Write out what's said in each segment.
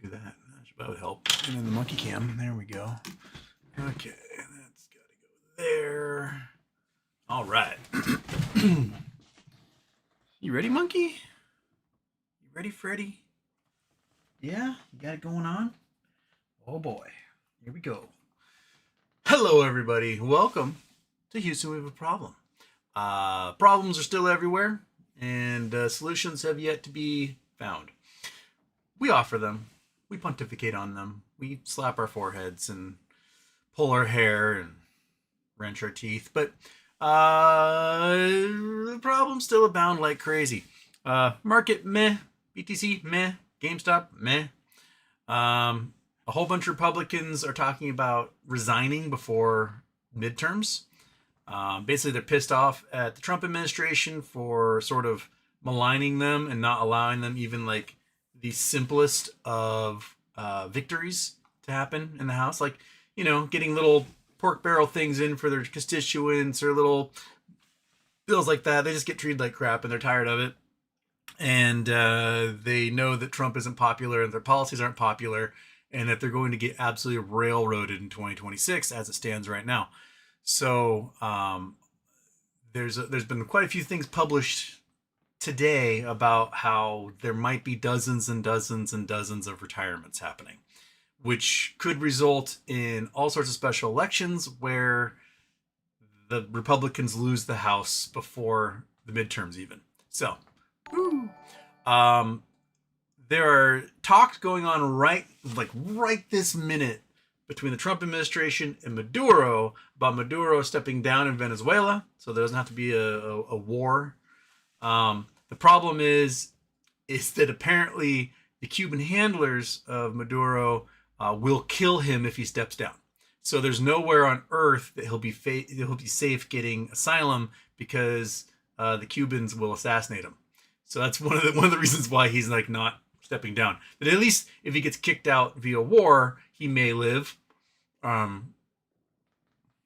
do that. That would help. And then the monkey cam. There we go. Okay, that's got to go there. All right. You ready, monkey? You ready, Freddy? Yeah? You got it going on? Oh boy. Here we go. Hello, everybody. Welcome to Houston. We have a problem. Problems are still everywhere, and solutions have yet to be found. We offer them. We pontificate on them. We slap our foreheads and pull our hair and wrench our teeth. But the problems still abound like crazy. Market, meh. BTC, meh. GameStop, meh. A whole bunch of Republicans are talking about resigning before midterms. Basically, they're pissed off at the Trump administration for sort of maligning them and not allowing them even like the simplest of victories to happen in the House. Like, you know, getting little pork barrel things in for their constituents or little bills like that. They just get treated like crap and they're tired of it. And they know that Trump isn't popular and their policies aren't popular and that they're going to get absolutely railroaded in 2026 as it stands right now. So there's been quite a few things published today about how there might be dozens and dozens and dozens of retirements happening, which could result in all sorts of special elections where the Republicans lose the House before the midterms even. So, there are talks going on right this minute between the Trump administration and Maduro about Maduro stepping down in Venezuela, so there doesn't have to be a war. The problem is that apparently the Cuban handlers of Maduro will kill him if he steps down. So there's nowhere on earth that he'll be safe getting asylum because the Cubans will assassinate him. So that's one of the reasons why he's like not stepping down. But at least if he gets kicked out via war, he may live. But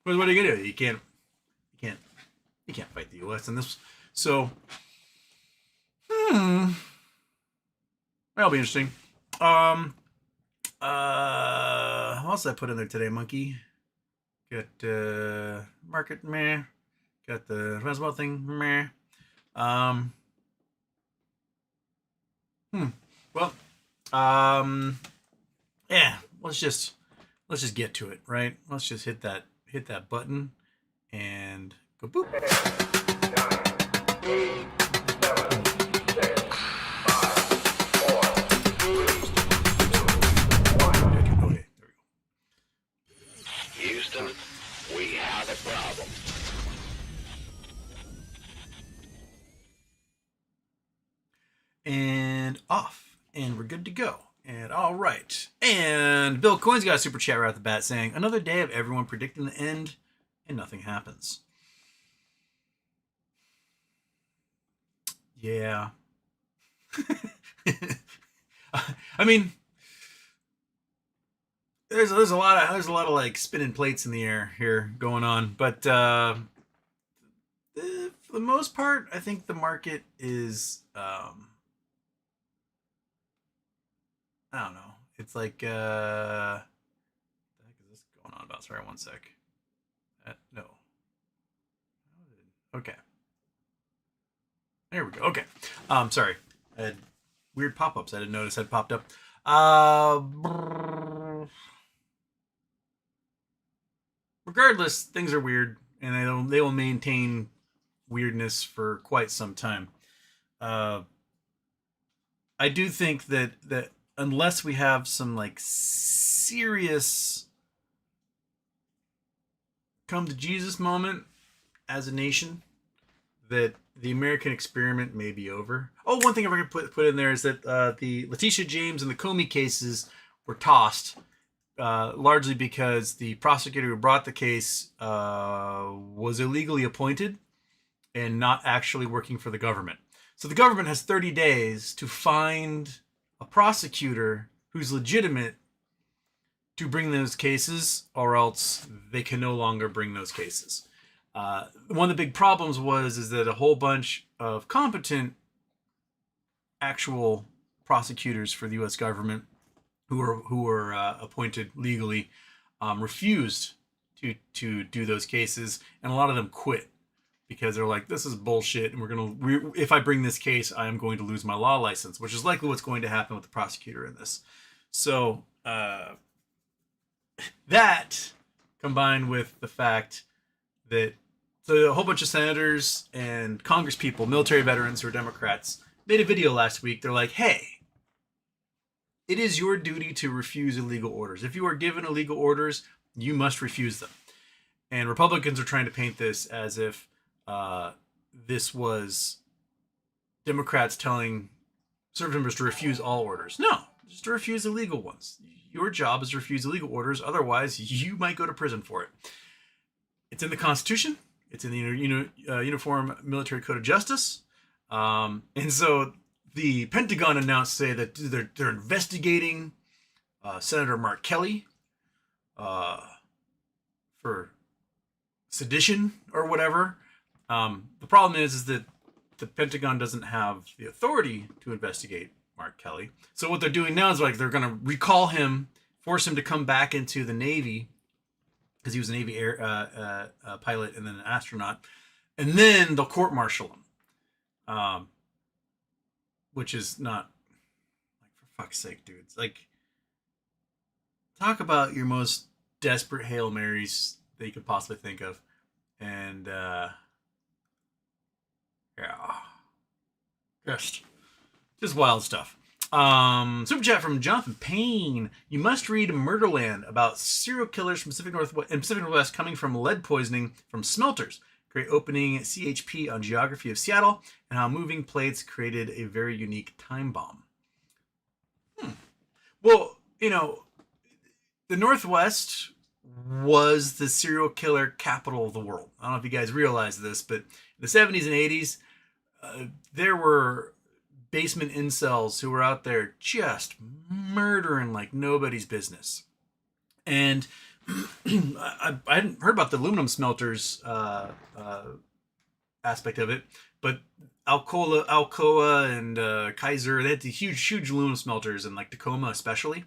what are you gonna do? You can't fight the U.S. in this. So, that'll be interesting. What else did I put in there today, monkey? Got market, meh. Got the Roswell thing, meh. Well, yeah. Let's just get to it, right? Let's just hit that button and go boop. 9, 8, 7, 6, 5, 4, 3, 2, 1. Okay, there we go. Houston, we have a problem. And off. And we're good to go. And all right. And Bill Coyne's got a super chat right off the bat saying, another day of everyone predicting the end and nothing happens. Yeah. I mean, there's a lot of like spinning plates in the air here going on, but for the most part, I think the market is I don't know. It's like, what the heck is this going on about? Sorry, one sec. No. Okay. There we go. Okay. Sorry. I had weird pop-ups I didn't notice had popped up. Regardless, things are weird, and they will maintain weirdness for quite some time. I do think that unless we have some like serious come to Jesus moment as a nation, that the American experiment may be over. Oh, one thing I forgot to put in there is that the Letitia James and the Comey cases were tossed largely because the prosecutor who brought the case was illegally appointed and not actually working for the government. So the government has 30 days to find a prosecutor who's legitimate to bring those cases, or else they can no longer bring those cases. One of the big problems is that a whole bunch of competent actual prosecutors for the U.S. government who were appointed legally refused to do those cases, and a lot of them quit because they're like, this is bullshit, and if I bring this case, I am going to lose my law license, which is likely what's going to happen with the prosecutor in this. So that combined with the fact that a whole bunch of senators and Congress people, military veterans who are Democrats, made a video last week. They're like, hey, it is your duty to refuse illegal orders. If you are given illegal orders, you must refuse them. And Republicans are trying to paint this as if this was Democrats telling service members to refuse all orders. No, just to refuse illegal ones. Your job is to refuse illegal orders. Otherwise, you might go to prison for it. It's in the Constitution. It's in the Uniform Military Code of Justice. And so the Pentagon announced today that they're investigating Senator Mark Kelly for sedition or whatever. The problem is that the Pentagon doesn't have the authority to investigate Mark Kelly. So what they're doing now is like they're going to recall him, force him to come back into the Navy because he was a Navy pilot and then an astronaut, and then they'll court-martial him. Which is not, like, for fuck's sake, dudes. Like, talk about your most desperate Hail Marys that you could possibly think of. And, yeah. Just wild stuff. Super chat from Jonathan Payne. You must read Murderland about serial killers from Pacific Northwest coming from lead poisoning from smelters. Great opening CHP on geography of Seattle and how moving plates created a very unique time bomb. Well, the Northwest was the serial killer capital of the world. I don't know if you guys realize this, but in the 70s and 80s, there were basement incels who were out there just murdering like nobody's business. And I hadn't heard about the aluminum smelters aspect of it, but Alcoa and Kaiser, they had the huge aluminum smelters in like Tacoma especially.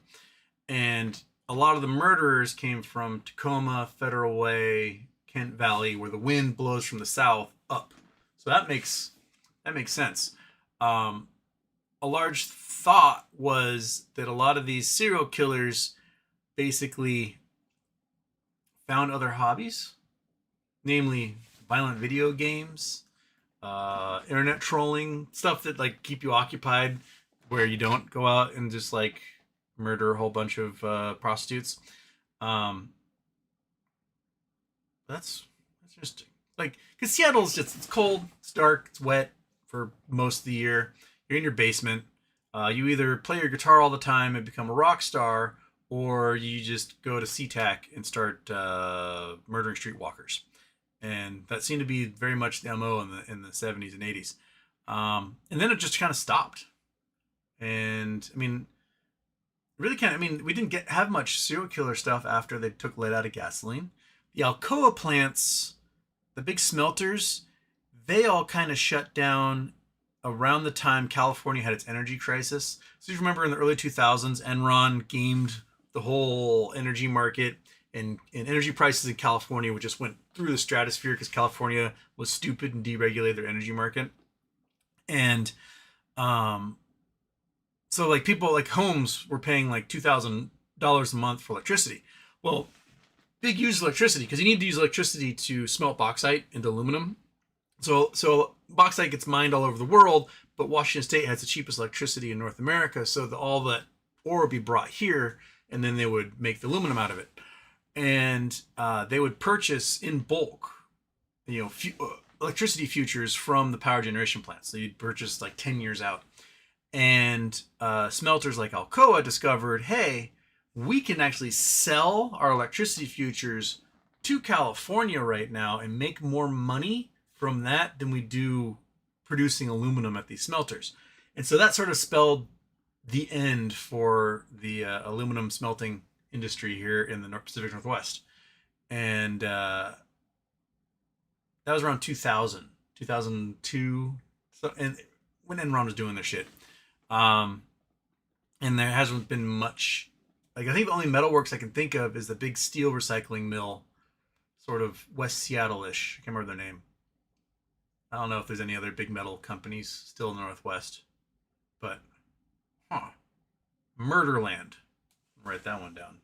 And a lot of the murderers came from Tacoma, Federal Way, Kent Valley, where the wind blows from the south up. So that makes sense. A large thought was that a lot of these serial killers basically found other hobbies, namely violent video games, internet trolling, stuff that like keep you occupied where you don't go out and just like murder a whole bunch of prostitutes. That's interesting. Like, because Seattle's it's cold, it's dark, it's wet for most of the year. You're in your basement. You either play your guitar all the time and become a rock star, or you just go to SeaTac and start murdering streetwalkers. And that seemed to be very much the MO in the 70s and 80s. And then it just kind of stopped. And I mean, really kind of, we didn't have much serial killer stuff after they took lead out of gasoline. The Alcoa plants, the big smelters, they all kind of shut down around the time California had its energy crisis. So you remember in the early 2000s, Enron gamed the whole energy market, and energy prices in California just went through the stratosphere because California was stupid and deregulated their energy market. And so like people, like homes were paying like $2,000 a month for electricity. Well, big use of electricity because you need to use electricity to smelt bauxite into aluminum. So bauxite gets mined all over the world, but Washington State has the cheapest electricity in North America, so all that ore would be brought here, and then they would make the aluminum out of it. And they would purchase in bulk, electricity futures from the power generation plants. So you'd purchase like 10 years out. And smelters like Alcoa discovered, hey, we can actually sell our electricity futures to California right now and make more money from that than we do producing aluminum at these smelters. And so that sort of spelled the end for the aluminum smelting industry here in the Pacific Northwest. And that was around 2000, 2002, so, and when Enron was doing their shit. And there hasn't been much Like, I think the only metalworks I can think of is the big steel recycling mill, sort of West Seattle-ish. I can't remember their name. I don't know if there's any other big metal companies still in the Northwest. But, Murderland. Write that one down.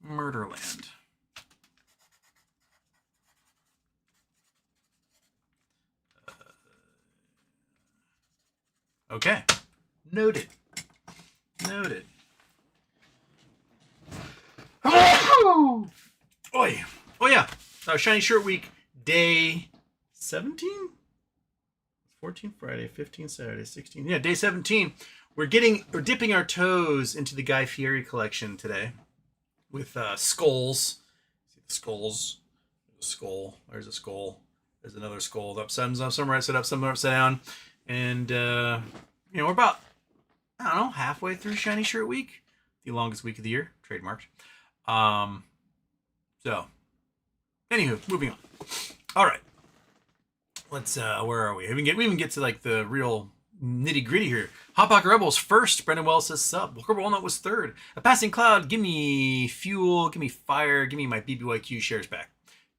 Murderland. Okay. Noted. Noted. Oh, Oi. Oh yeah. Shiny Shirt Week, day 17? 14 Friday, 15 Saturday, 16. Yeah, day 17. We're dipping our toes into the Guy Fieri collection today with skulls. See the skulls. There's a skull. There's a skull. There's another skull. Some right side up, some upside down. And we're about, I don't know, halfway through Shiny Shirt Week, the longest week of the year, trademarked. So, anywho, moving on. All right, let's. Where are we? We even get to like the real nitty gritty here. Hot Pocket Rebels first. Brendan Wells says sub. Walker Walnut was third. A Passing Cloud. Give me fuel. Give me fire. Give me my BBYQ shares back.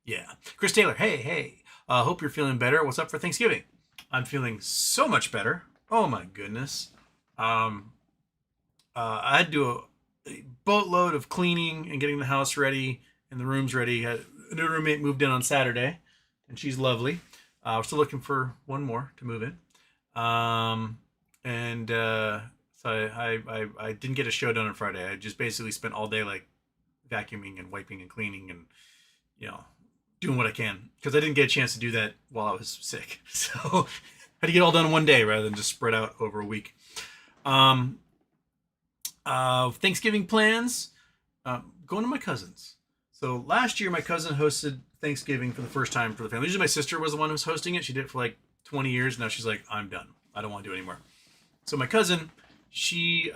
Yeah. Chris Taylor. Hey. Hope you're feeling better. What's up for Thanksgiving? I'm feeling so much better. Oh my goodness. I had to do a boatload of cleaning and getting the house ready and the rooms ready. A new roommate moved in on Saturday, and she's lovely. We're still looking for one more to move in. So I didn't get a show done on Friday. I just basically spent all day like vacuuming and wiping and cleaning and doing what I can, because I didn't get a chance to do that while I was sick. So I had to get all done in one day rather than just spread out over a week. Thanksgiving plans, going to my cousin's. So last year my cousin hosted Thanksgiving for the first time for the family. Usually my sister was the one who was hosting it. She did it for like 20 years. Now she's like, I'm done. I don't want to do it anymore. So my cousin, she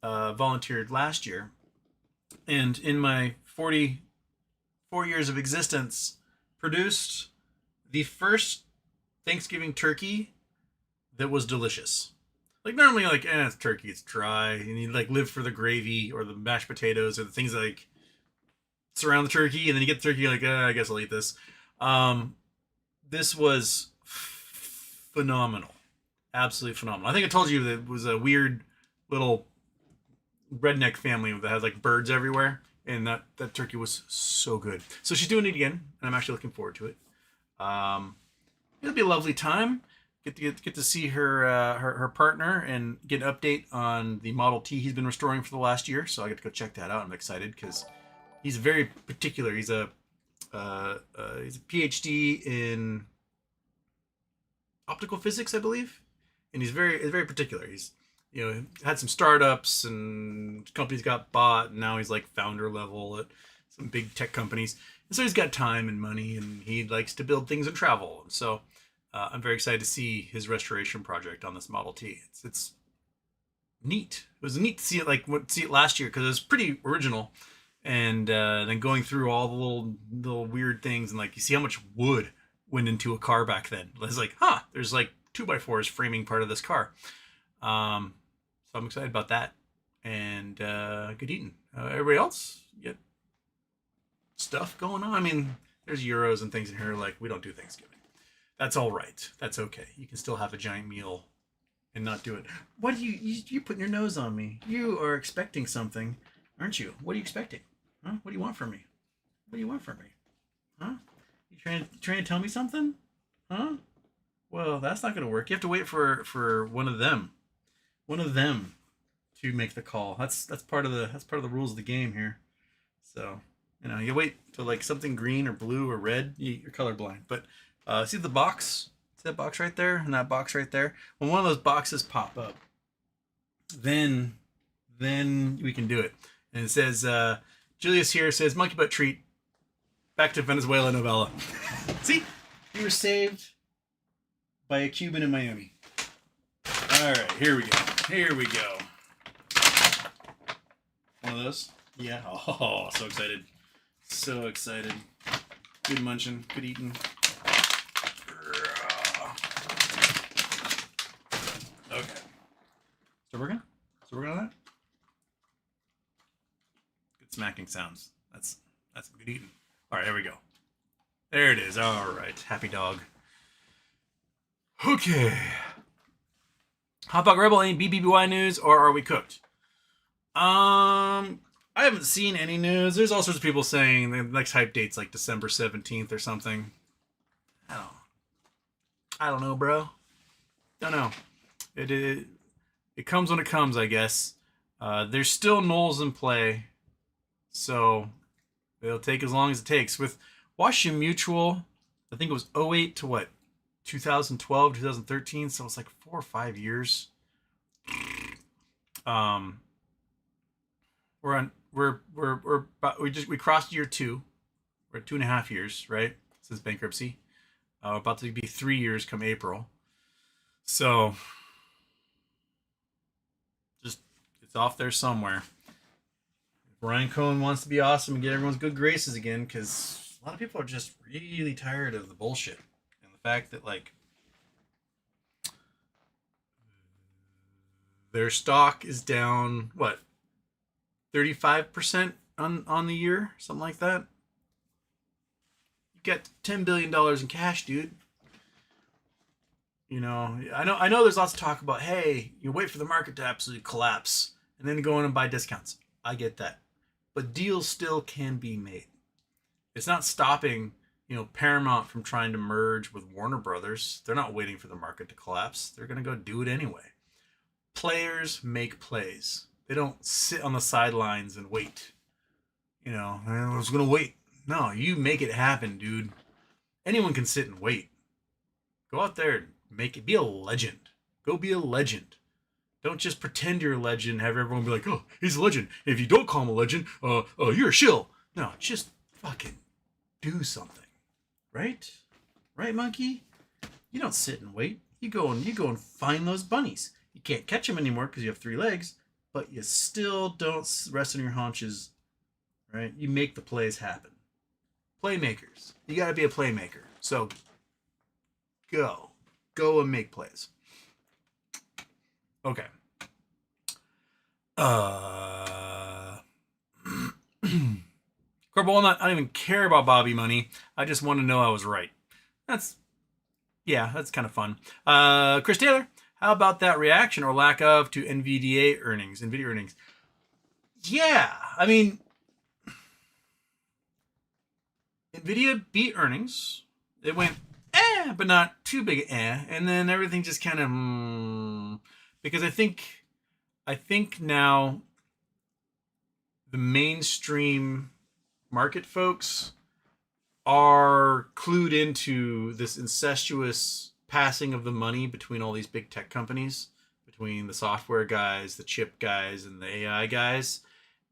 volunteered last year. And in my 44 years of existence, produced the first Thanksgiving turkey that was delicious. Like normally, like, it's turkey, it's dry, and you like live for the gravy or the mashed potatoes or the things that, like, surround the turkey, and then you get the turkey, you're like, I guess I'll eat this. This was phenomenal, absolutely phenomenal. I think I told you that it was a weird little redneck family that has like birds everywhere, and that turkey was so good. So she's doing it again, and I'm actually looking forward to it. It'll be a lovely time. Get to see her partner and get an update on the Model T he's been restoring for the last year. So I get to go check that out. I'm excited because he's very particular. He's a PhD in optical physics, I believe, and he's very particular. He's had some startups and companies got bought, and now he's like founder level at some big tech companies. And so he's got time and money, and he likes to build things and travel. And so I'm very excited to see his restoration project on this Model T. It's neat. It was neat to see it last year because it was pretty original, and then going through all the little weird things, and like you see how much wood went into a car back then. It's like, there's like 2x4s framing part of this car. So I'm excited about that, and good eating. Everybody else get stuff going on. I mean, there's Euros and things in here. Like, we don't do Thanksgiving. That's all right. That's okay. You can still have a giant meal and not do it. What are you putting your nose on me? You are expecting something, aren't you? What are you expecting? Huh? What do you want from me? What do you want from me? Huh? You trying to tell me something? Huh? Well, that's not going to work. You have to wait for one of them to make the call. That's part of the rules of the game here. So, you wait till like something green or blue or red. You're colorblind. But see the box? See that box right there and that box right there? When one of those boxes pop up, then we can do it. And it says, Julius here says, monkey butt treat. Back to Venezuela novella. See? You were saved by a Cuban in Miami. All right, here we go. One of those? Yeah. Oh, so excited. So excited. Good munching. Good eating. Okay. Still working on that? smacking sounds. That's good eating. All right, there we go. There it is. All right, happy dog. Okay. Hot Dog Rebel, any BBBY news, or are we cooked? I haven't seen any news. There's all sorts of people saying the next hype date's like December 17th or something. I don't know, bro. Don't know. It comes when it comes, I guess. There's still Knowles in play, so it'll take as long as it takes. With Washington Mutual, I think it was 08 to what? 2012, 2013, so it's like 4 or 5 years. We crossed year 2. We're at 2.5 years, right? Since bankruptcy. About to be 3 years come April. So just it's off there somewhere. Ryan Cohen wants to be awesome and get everyone's good graces again, because a lot of people are just really tired of the bullshit. And the fact that, like, their stock is down, what, 35% on the year? Something like that. You get $10 billion in cash, dude. You know, I know there's lots of talk about, hey, you wait for the market to absolutely collapse and then go in and buy discounts. I get that. But deals still can be made. It's not stopping, Paramount from trying to merge with Warner Brothers. They're not waiting for the market to collapse. They're going to go do it anyway. Players make plays. They don't sit on the sidelines and wait. I was going to wait. No, you make it happen, dude. Anyone can sit and wait. Go out there and make it. Be a legend. Go be a legend. Don't just pretend you're a legend and have everyone be like, oh, he's a legend. If you don't call him a legend, you're a shill. No, just fucking do something. Right? Right, monkey? You don't sit and wait. You go and find those bunnies. You can't catch them anymore because you have 3 legs, but you still don't rest on your haunches, right? You make the plays happen. Playmakers. You got to be a playmaker. So go and make plays. Okay. Corporal Walnut, I don't even care about Bobby money. I just want to know I was right. That's kind of fun. Chris Taylor, how about that reaction or lack of to NVIDIA earnings? Yeah, I mean, NVIDIA beat earnings. It went but not too big and then everything just kind of because I think now the mainstream market folks are clued into this incestuous passing of the money between all these big tech companies, between the software guys, the chip guys, and the AI guys.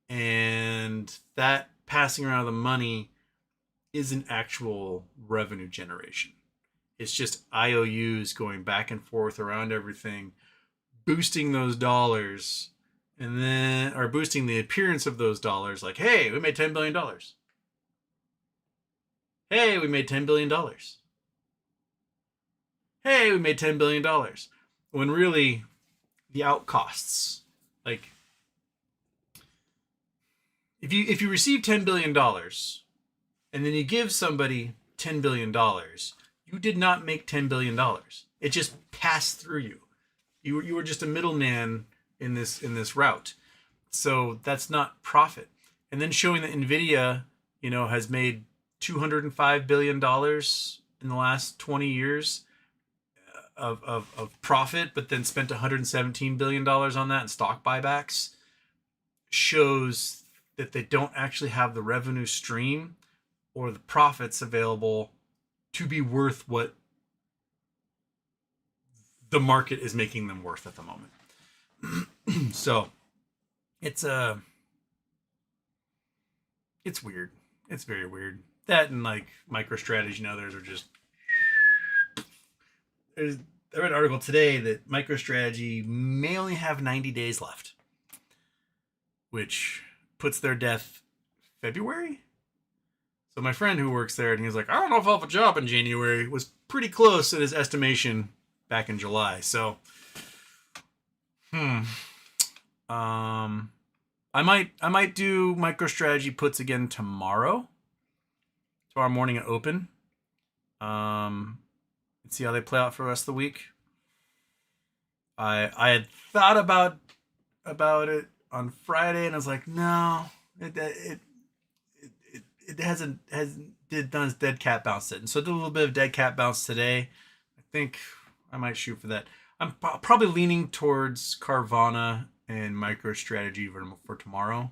And that passing around of the money isn't actual revenue generation. It's just IOUs going back and forth around everything, boosting those dollars, or boosting the appearance of those dollars. Like, hey, we made $10 billion. Hey, we made $10 billion. Hey, we made $10 billion. When really, the out costs, like, if you receive $10 billion and then you give somebody $10 billion, you did not make $10 billion. It just passed through you. You were just a middleman in this route. So that's not profit. And then showing that NVIDIA, has made $205 billion in the last 20 years of profit, but then spent $117 billion on that in stock buybacks, shows that they don't actually have the revenue stream or the profits available to be worth what the market is making them worth at the moment. So it's weird. It's very weird. That and like MicroStrategy and others are just. I read an article today that MicroStrategy may only have 90 days left, which puts their death February. So my friend who works there, and he was like, I don't know if I'll have a job in January, was pretty close at his estimation back in July. So, I might do MicroStrategy puts again tomorrow morning at open. Let's see how they play out for the rest of the week. I had thought about it on Friday, and I was like, no, it hasn't done its dead cat bounce it, and so I did a little bit of dead cat bounce today. I think I might shoot for that. I'm probably leaning towards Carvana and MicroStrategy for tomorrow,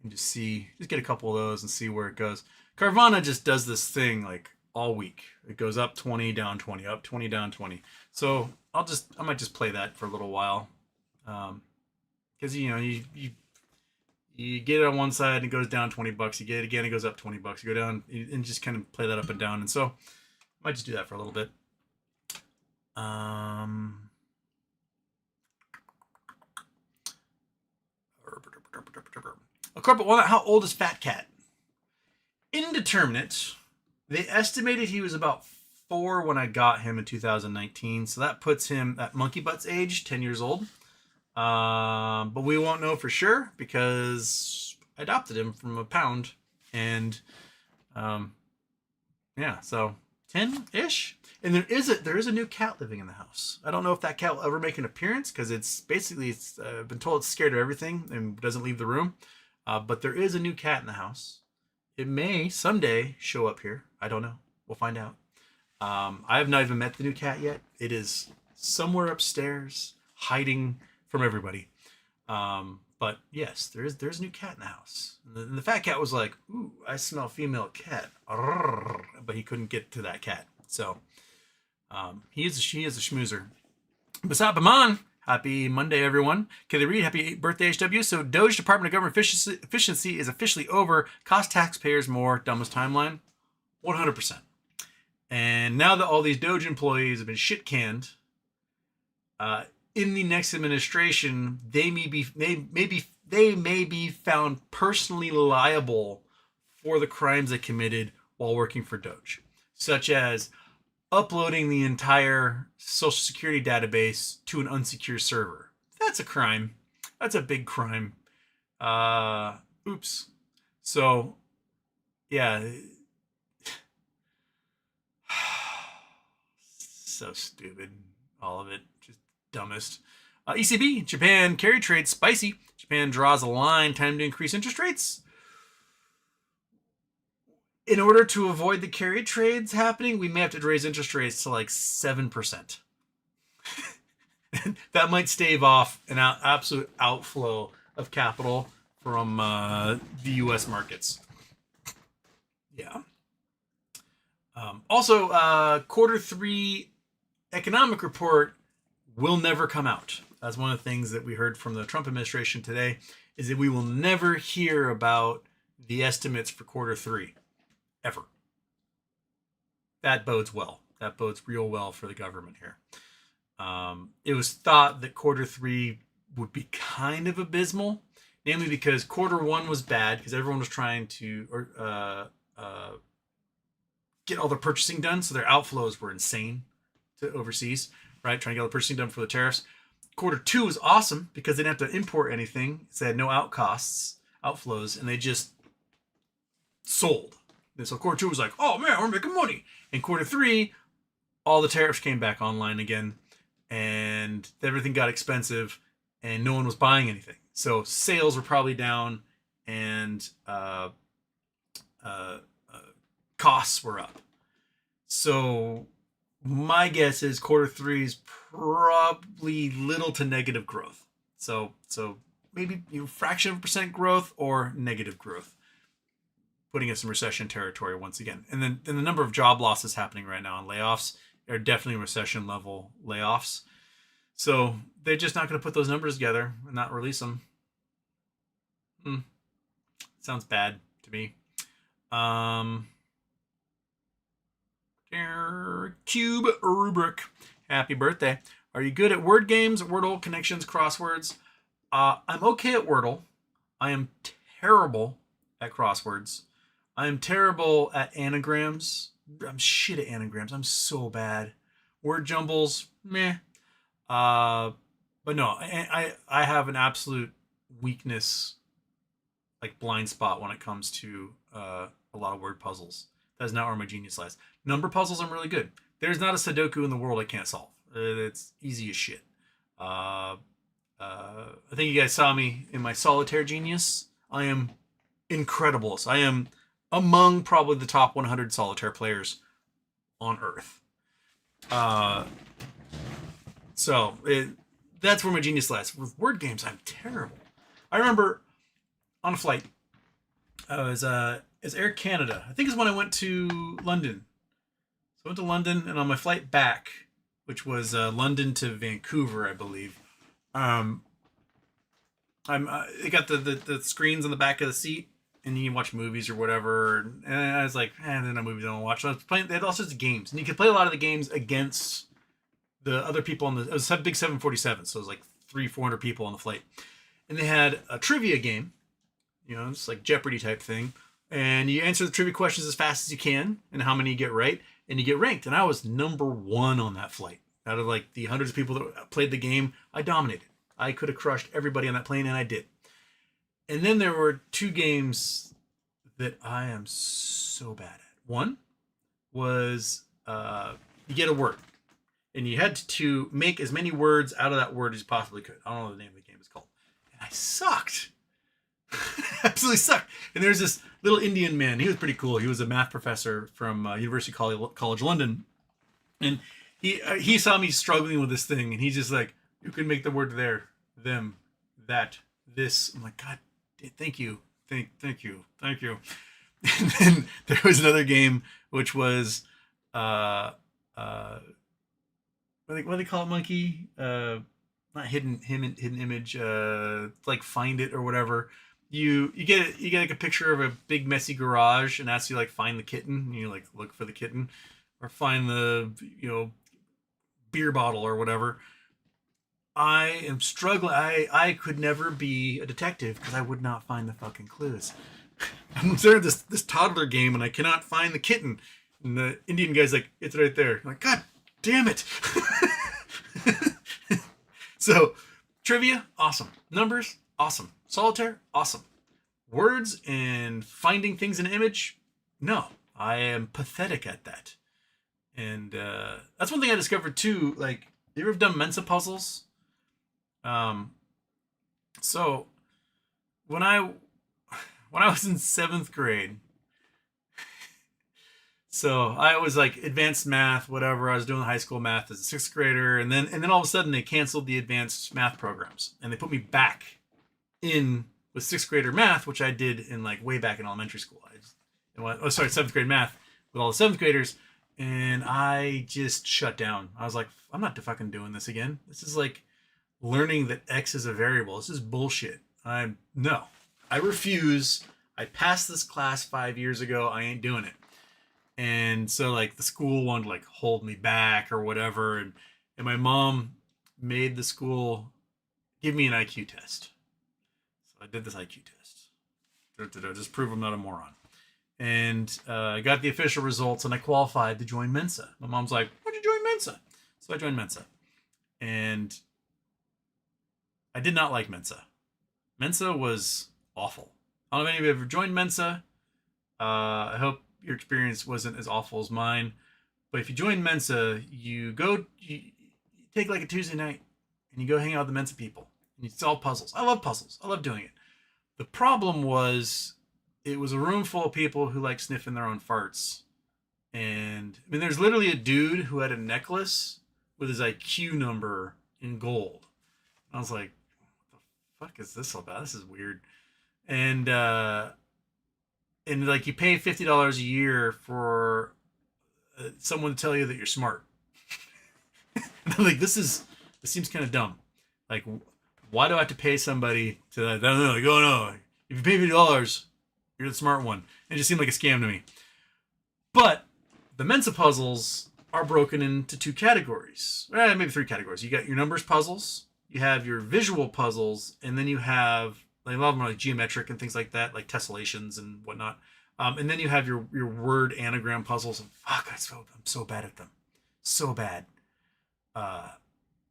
and just get a couple of those and see where it goes. Carvana just does this thing like all week. It goes up 20, down 20, up 20, down 20. So I might just play that for a little while, because you get it on one side and it goes down $20. You get it again, it goes up $20. You go down and just kind of play that up and down. And so I might just do that for a little bit. A corporate walnut. How old is Fat Cat? Indeterminate. They estimated he was about 4 when I got him in 2019, so that puts him at Monkey Butt's age, 10 years old. But we won't know for sure because I adopted him from a pound, and yeah, so 10-ish. And there is a new cat living in the house. I don't know if that cat will ever make an appearance because it's been told it's scared of everything and doesn't leave the room. But there is a new cat in the house. It may someday show up here. I don't know. We'll find out. I have not even met the new cat yet. It is somewhere upstairs, hiding from everybody. But yes, there's a new cat in the house. And the fat cat was like, "Ooh, I smell female cat," but he couldn't get to that cat. So she is a schmoozer. Basat Baman, happy Monday, everyone. Kelly Reed, happy birthday, HW. So Doge Department of Government Efficiency is officially over. Cost taxpayers more. Dumbest timeline. 100%. And now that all these Doge employees have been shit canned, in the next administration, they may be found personally liable for the crimes they committed while working for Doge, such as uploading the entire Social Security database to an unsecure server. That's a crime. That's a big crime. Oops. So, yeah. So stupid. All of it. Just dumbest. ECB, Japan carry trade spicy. Japan draws a line. Time to increase interest rates. In order to avoid the carry trades happening, we may have to raise interest rates to like 7%. That might stave off an absolute outflow of capital from the U.S. markets. Yeah. Also, Q3 economic report will never come out. That's one of the things that we heard from the Trump administration today, is that we will never hear about the estimates for Q3. Ever. That bodes well. That bodes real well for the government here. It was thought that Q3 would be kind of abysmal, namely because Q1 was bad because everyone was trying to get all the purchasing done, so their outflows were insane to overseas, right? Trying to get all the purchasing done for the tariffs. Q2 was awesome because they didn't have to import anything, so they had no outflows, and they just sold. And so Q2 was like, oh man, we're making money. And Q3, all the tariffs came back online again, and everything got expensive, and no one was buying anything. So sales were probably down, and costs were up. So my guess is Q3 is probably little to negative growth. So maybe fraction of a percent growth or negative growth, putting us in recession territory once again. And then the number of job losses happening right now and layoffs are definitely recession level layoffs. So they're just not going to put those numbers together and not release them. Sounds bad to me. Cube Rubric, happy birthday. Are you good at word games, Wordle, connections, crosswords? I'm okay at Wordle. I am terrible at crosswords. I'm terrible at anagrams. I'm shit at anagrams. I'm so bad. Word jumbles, meh. But no, I have an absolute weakness like blind spot when it comes to a lot of word puzzles. That's not where my genius lies. Number puzzles, I'm really good. There's not a Sudoku in the world I can't solve. It's easy as shit. I think you guys saw me in my solitaire genius. I am incredible. So I am among probably the top 100 solitaire players on Earth. That's where my genius lies. With word games, I'm terrible. I remember on a flight, I was as Air Canada. I think is when I went to London. So I went to London, and on my flight back, which was London to Vancouver, I believe. They got the screens on the back of the seat, and you can watch movies or whatever. And I was like, they're not movies I don't watch. So I was playing. They had all sorts of games, and you could play a lot of the games against the other people on the. It was a big 747, so it was like 300-400 people on the flight, and they had a trivia game. It's like Jeopardy type thing, and you answer the trivia questions as fast as you can, and how many you get right, and you get ranked. And I was number 1 on that flight. Out of like the hundreds of people that played the game, I dominated. I could have crushed everybody on that plane, and I did. And then there were 2 games that I am so bad at. One was you get a word, and you had to make as many words out of that word as you possibly could. I don't know what the name of the game is called. And I sucked. Absolutely sucked. And there's this little Indian man. He was pretty cool. He was a math professor from University College London. And he saw me struggling with this thing, and he's just like, you can make the word there, them, that, this. I'm like, God, thank you. Thank you. And then there was another game, which was, what do they call it, Monkey? Not hidden image, like Find It or whatever. You get like a picture of a big messy garage and asks you like find the kitten, and you like look for the kitten, or find the beer bottle or whatever. I am struggling. I could never be a detective because I would not find the fucking clues. I'm there this toddler game, and I cannot find the kitten. And the Indian guy's like, it's right there. I'm like, God damn it. So, trivia, awesome. Numbers, awesome. Solitaire, awesome. Words and finding things in an image, no. I am pathetic at that. And that's one thing I discovered too. Like, you ever done Mensa puzzles? So when I was in 7th grade, so I was like advanced math, whatever. I was doing high school math as a 6th grader, and then all of a sudden they canceled the advanced math programs, and they put me back in with 6th grader math, which I did in like way back in elementary school. 7th grade math with all the 7th graders, and I just shut down. I was like, I'm not fucking doing this again. This is like learning that X is a variable. This is bullshit. I refuse. I passed this class 5 years ago. I ain't doing it. And so like the school wanted to like hold me back or whatever. And my mom made the school give me an IQ test. So I did this IQ test. Just prove I'm not a moron. And I got the official results, and I qualified to join Mensa. My mom's like, why'd you join Mensa? So I joined Mensa. And I did not like Mensa. Mensa was awful. I don't know if any of you have ever joined Mensa. I hope your experience wasn't as awful as mine. But if you join Mensa, you take like a Tuesday night, and you go hang out with the Mensa people. And you solve puzzles. I love puzzles. I love doing it. The problem was, it was a room full of people who like sniffing their own farts. And I mean, there's literally a dude who had a necklace with his IQ number in gold. I was like, what the fuck is this all about? This is weird. And like you pay $50 a year for someone to tell you that you're smart. And I'm like, this seems kind of dumb. Like, why do I have to pay somebody to, I don't know, like, oh no, if you pay $50, you're the smart one. It just seemed like a scam to me. But the Mensa puzzles are broken into 2 categories. Maybe 3 categories. You got your numbers puzzles, you have your visual puzzles, and then you have, like, a lot of them are like geometric and things like that, like tessellations and whatnot. And then you have your word anagram puzzles. And fuck, I'm so bad at them. So bad. I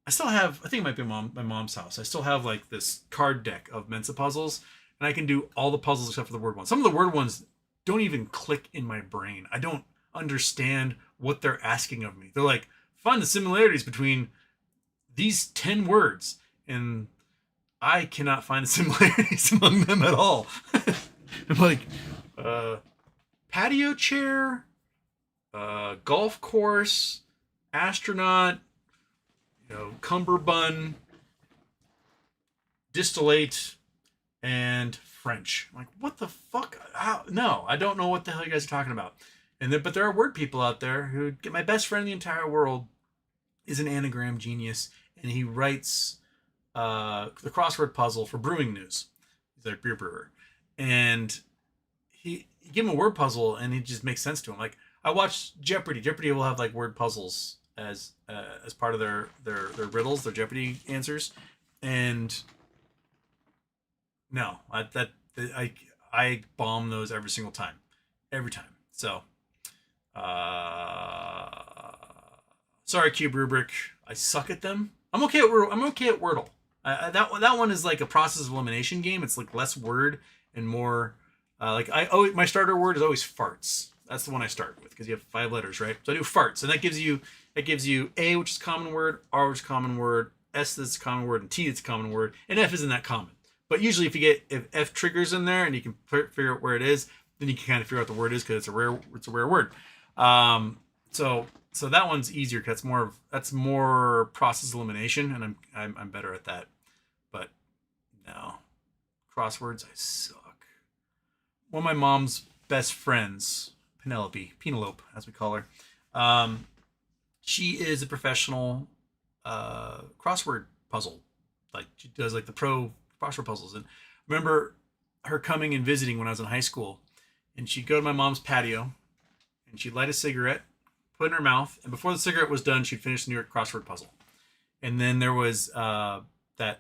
still have, I think it might be my mom's house. I still have like this card deck of Mensa puzzles. and I can do all the puzzles except for the word ones. Some of the word ones don't even click in my brain. I don't understand what they're asking of me. They're like, find the similarities between these 10 words, and I cannot find the similarities among them at all. I'm like, patio chair, golf course, astronaut, cummerbund, distillate, and French. I'm like, what the fuck? How? No, I don't know what the hell you guys are talking about. But there are word people out there who get. My best friend in the entire world is an anagram genius, and he writes the crossword puzzle for Brewing News. He's a beer brewer, and you give him a word puzzle, and it just makes sense to him. Like, I watch Jeopardy. Jeopardy will have like word puzzles as part of their riddles, their Jeopardy answers, and no, I bomb those every single time, So, sorry, Cube Rubric, I suck at them. I'm okay at Wordle. That one is like a process of elimination game. It's like less word and more my starter word is always farts. That's the one I start with because you have 5 letters, right? So I do farts, and that gives you A, which is a common word, R, which is a common word, S that's a common word, and T that's a common word, and F isn't that common. But usually if F triggers in there and you can figure out where it is, then you can kind of figure out the word is because it's a rare word. So that one's easier because that's more process elimination, and I'm better at that. But no, crosswords, I suck. One of my mom's best friends, Penelope, as we call her, she is a professional crossword puzzle. Like, she does like the pro crossword puzzles. And I remember her coming and visiting when I was in high school, and she'd go to my mom's patio, and she'd light a cigarette, put it in her mouth, and before the cigarette was done, she'd finish the New York crossword puzzle. And then there was that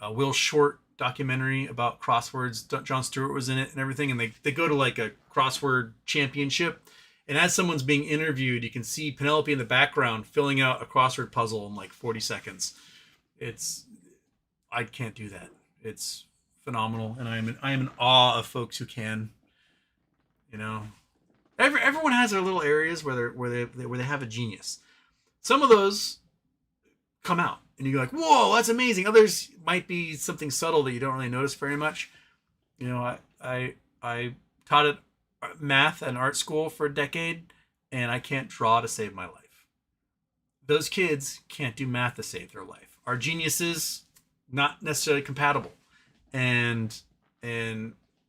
Will Short documentary about crosswords. Jon Stewart was in it and everything, and they go to like a crossword championship, and as someone's being interviewed, you can see Penelope in the background filling out a crossword puzzle in like 40 seconds. I can't do that. It's phenomenal, and I am in awe of folks who can. Everyone has their little areas where they have a genius. Some of those come out, and you're like, whoa, that's amazing. Others might be something subtle that you don't really notice very much. I taught at math and art school for a decade, and I can't draw to save my life. Those kids can't do math to save their life. Our geniuses, not necessarily compatible. And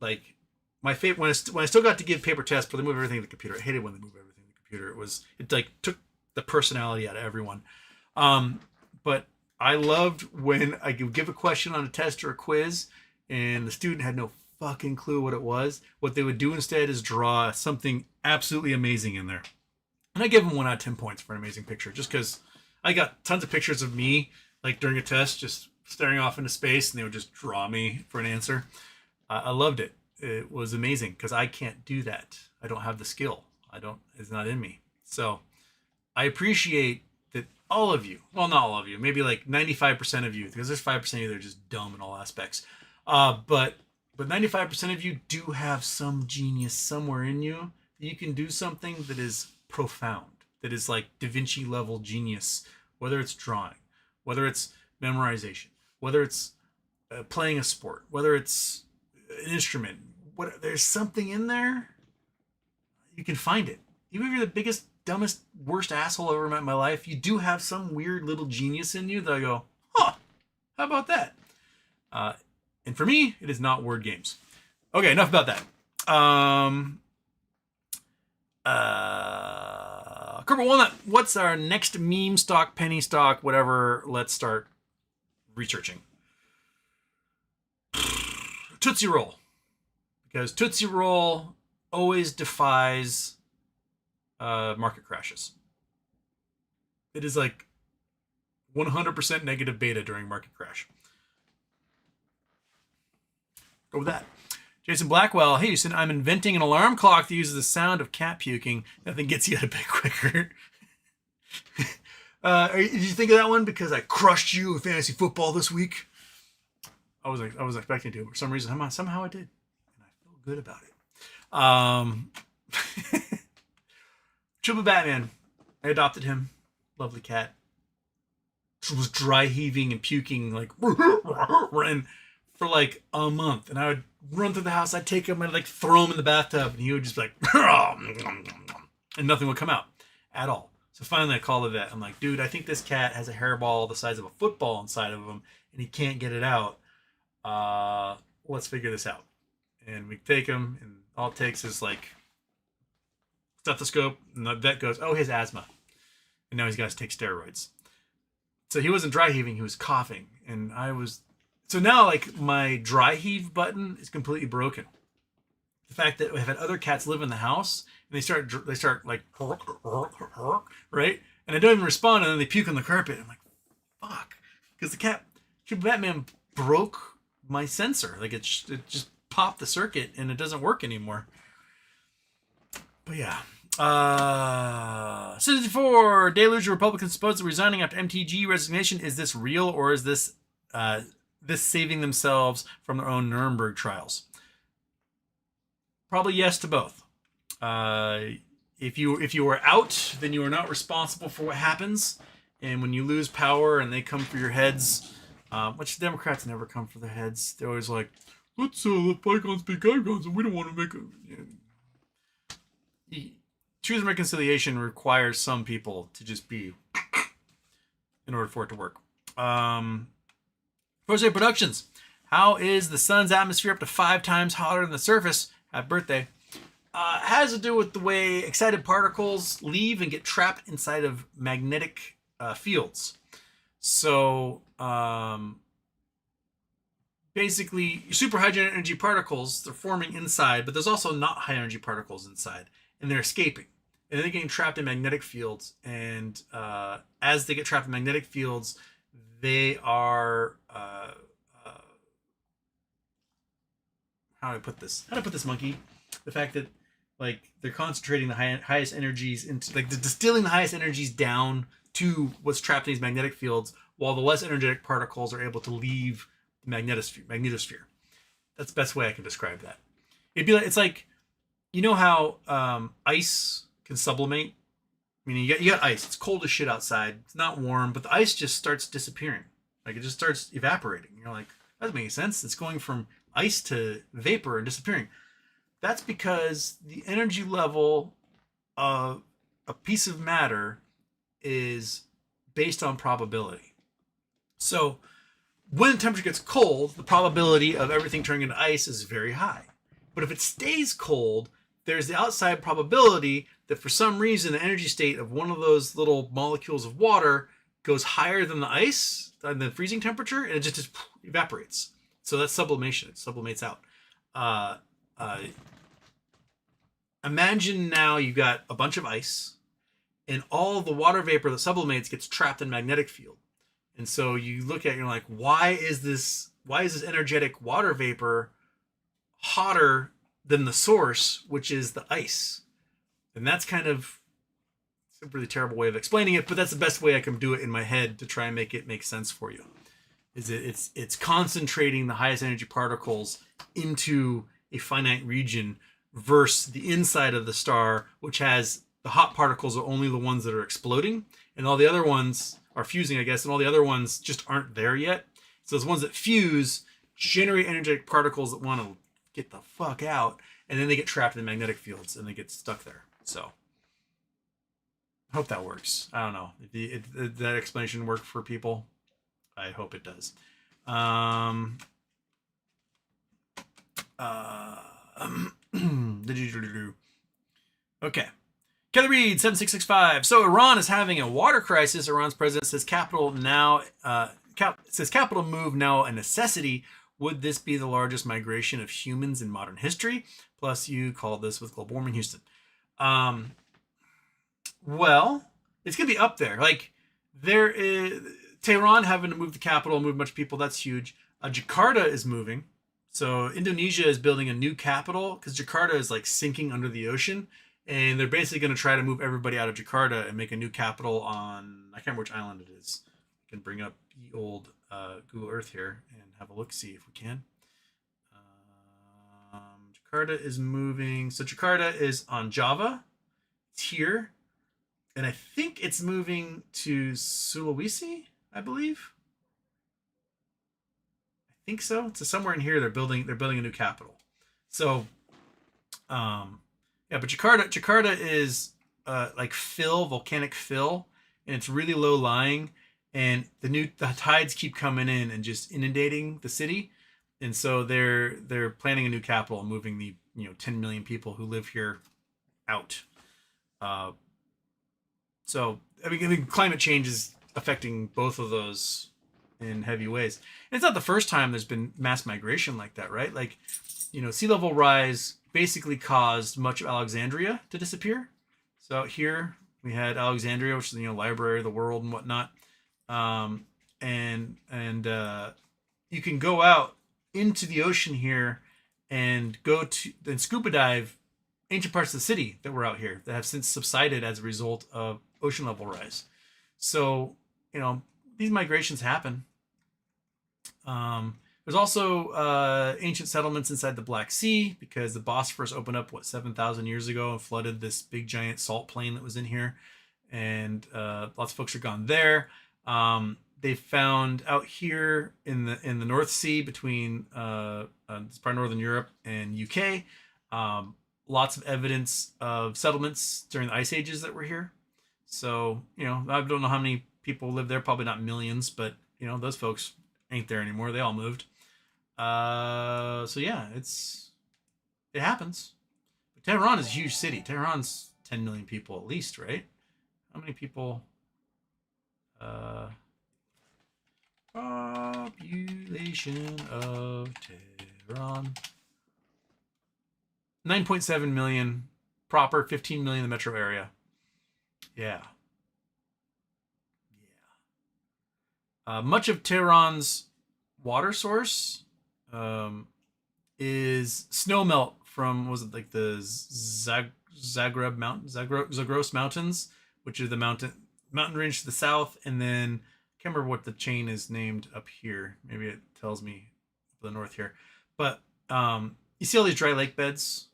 like, my favorite, when I still got to give paper tests, but they move everything to the computer. I hated when they move everything to the computer. It like took the personality out of everyone. But I loved when I could give a question on a test or a quiz, and the student had no fucking clue what it was. What they would do instead is draw something absolutely amazing in there. And I give them 1 out of 10 points for an amazing picture, just because I got tons of pictures of me, like during a test, just staring off into space, and they would just draw me for an answer. I loved it. It was amazing because I can't do that. I don't have the skill. It's not in me. So I appreciate that all of you, well, not all of you, maybe like 95% of you, because there's 5% of you that are just dumb in all aspects. But 95% of you do have some genius somewhere in you. You can do something that is profound, that is like Da Vinci level genius, whether it's drawing, whether it's memorization, whether it's playing a sport, whether it's an instrument. There's something in there. You can find it. Even if you're the biggest, dumbest, worst asshole I've ever met in my life, you do have some weird little genius in you that I go, huh, how about that? And for me, it is not word games. Okay, enough about that. Kerber Walnut, what's our next meme stock, penny stock, whatever? Let's start researching. Tootsie Roll. Because Tootsie Roll always defies market crashes. It is like 100% negative beta during market crash. Go with that. Jason Blackwell, hey Houston, I'm inventing an alarm clock that uses the sound of cat puking. Nothing gets you out of bed quicker. Did you think of that one because I crushed you in fantasy football this week? I was expecting to. For some reason, somehow I did, and I feel good about it. Chuba Batman. I adopted him. Lovely cat. Was dry heaving and puking like and for like a month, and I would run through the house. I'd take him and like throw him in the bathtub, and he would just be like, and nothing would come out at all. So finally, I called the vet. I'm like, dude, I think this cat has a hairball the size of a football inside of him, and he can't get it out. Let's figure this out. And we take him, and all it takes is like stethoscope, and the vet goes, oh, he has asthma, and now he's got to take steroids. So he wasn't dry heaving, he was coughing, and I was. So now, like, my dry heave button is completely broken. The fact that I've had other cats live in the house, and they start like, right? And I don't even respond, and then they puke on the carpet. I'm like, fuck. Because the cat, Batman broke my sensor. Like, it just popped the circuit, and it doesn't work anymore. But yeah. Citizen 4, Deluge Republicans supposedly resigning after MTG resignation. Is this real, or is this saving themselves from their own Nuremberg trials? Probably yes to both. If you are out, then you are not responsible for what happens. And when you lose power and they come for your heads, which Democrats never come for their heads. They're always like, let's let bygones be bygones, and we don't want to make a. Truth and reconciliation requires some people to just be in order for it to work. Jose Productions. How is the sun's atmosphere up to 5 times hotter than the surface? Happy birthday. Has to do with the way excited particles leave and get trapped inside of magnetic fields. So basically, super high energy particles, they're forming inside, but there's also not high energy particles inside, and they're escaping. And they're getting trapped in magnetic fields. And as they get trapped in magnetic fields, they are how do I put this? How do I put this, monkey? The fact that like they're concentrating the highest energies into like they're distilling the highest energies down to what's trapped in these magnetic fields, while the less energetic particles are able to leave the magnetosphere. That's the best way I can describe that. It'd be like it's like, you know how ice can sublimate? I mean, you got ice. It's cold as shit outside. It's not warm, but the ice just starts disappearing. Like, it just starts evaporating. You're like, that doesn't make sense. It's going from ice to vapor and disappearing. That's because the energy level of a piece of matter is based on probability. So when the temperature gets cold, the probability of everything turning into ice is very high. But if it stays cold, there's the outside probability that for some reason the energy state of one of those little molecules of water goes higher than the ice, than the freezing temperature, and it just evaporates. So that's sublimation. It sublimates out. Imagine now you've got a bunch of ice, and all the water vapor that sublimates gets trapped in a magnetic field. And so you look at it and you're like, why is this energetic water vapor hotter than the source, which is the ice? And that's kind of a really terrible way of explaining it, but that's the best way I can do it in my head to try and make it make sense for you. It's concentrating the highest energy particles into a finite region versus the inside of the star, which has the hot particles are only the ones that are exploding, and all the other ones are fusing, I guess, and all the other ones just aren't there yet. So those ones that fuse generate energetic particles that want to get the fuck out, and then they get trapped in the magnetic fields and they get stuck there. So I hope that works. I don't know if that explanation worked for people. I hope it does. Okay. Kelly Reed 7665. So Iran is having a water crisis. Iran's president says capital move now a necessity. Would this be the largest migration of humans in modern history? Plus, you called this with global warming, Houston. Well, it's gonna be up there. Like, there is Tehran having to move the capital, move a bunch of people. That's huge. Jakarta is moving. So Indonesia is building a new capital because Jakarta is like sinking under the ocean, and they're basically going to try to move everybody out of Jakarta and make a new capital on, I can't remember which island it is. I can bring up the old Google Earth here and have a look, see if we can. Jakarta is moving. So Jakarta is on Java. It's here. And I think it's moving to Sulawesi, I believe. I think so. So somewhere in here they're building a new capital. So yeah, but Jakarta is like volcanic fill, and it's really low lying, and the tides keep coming in and just inundating the city. And so they're planning a new capital and moving the 10 million people who live here out. So I mean, climate change is affecting both of those in heavy ways. And it's not the first time there's been mass migration like that, right? Like, sea level rise basically caused much of Alexandria to disappear. So out here we had Alexandria, which is library of the world and whatnot. And you can go out into the ocean here and then scuba dive ancient parts of the city that were out here that have since subsided as a result of ocean level rise. So, these migrations happen. There's also ancient settlements inside the Black Sea because the Bosphorus opened up 7,000 years ago and flooded this big giant salt plain that was in here, and lots of folks are gone there. They found out here in the North Sea between this part of Northern Europe and UK, lots of evidence of settlements during the ice ages that were here. So I don't know how many people live there, probably not millions, but those folks ain't there anymore. They all moved. So yeah, it happens. But Tehran is a huge city. Tehran's 10 million people at least, right? How many people? Population of Tehran. 9.7 million proper, 15 million in the metro area. Yeah. Much of Tehran's water source is snowmelt from, was it like the Zagros Mountains, which are the mountain range to the south, and then I can't remember what the chain is named up here. Maybe it tells me the north here, but you see all these dry lake beds,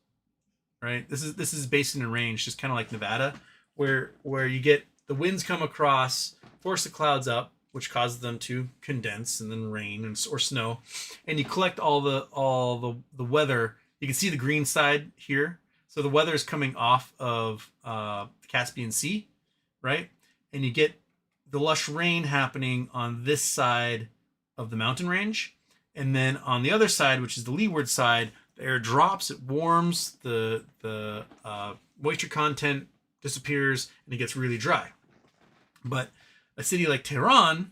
right? This is basin and range, just kind of like Nevada, where you get the winds come across, force the clouds up, which causes them to condense and then rain or snow, and you collect all the weather. You can see the green side here, so the weather is coming off of the Caspian Sea, right? And you get the lush rain happening on this side of the mountain range, and then on the other side, which is the leeward side, the air drops, it warms, the moisture content disappears, and it gets really dry. But a city like Tehran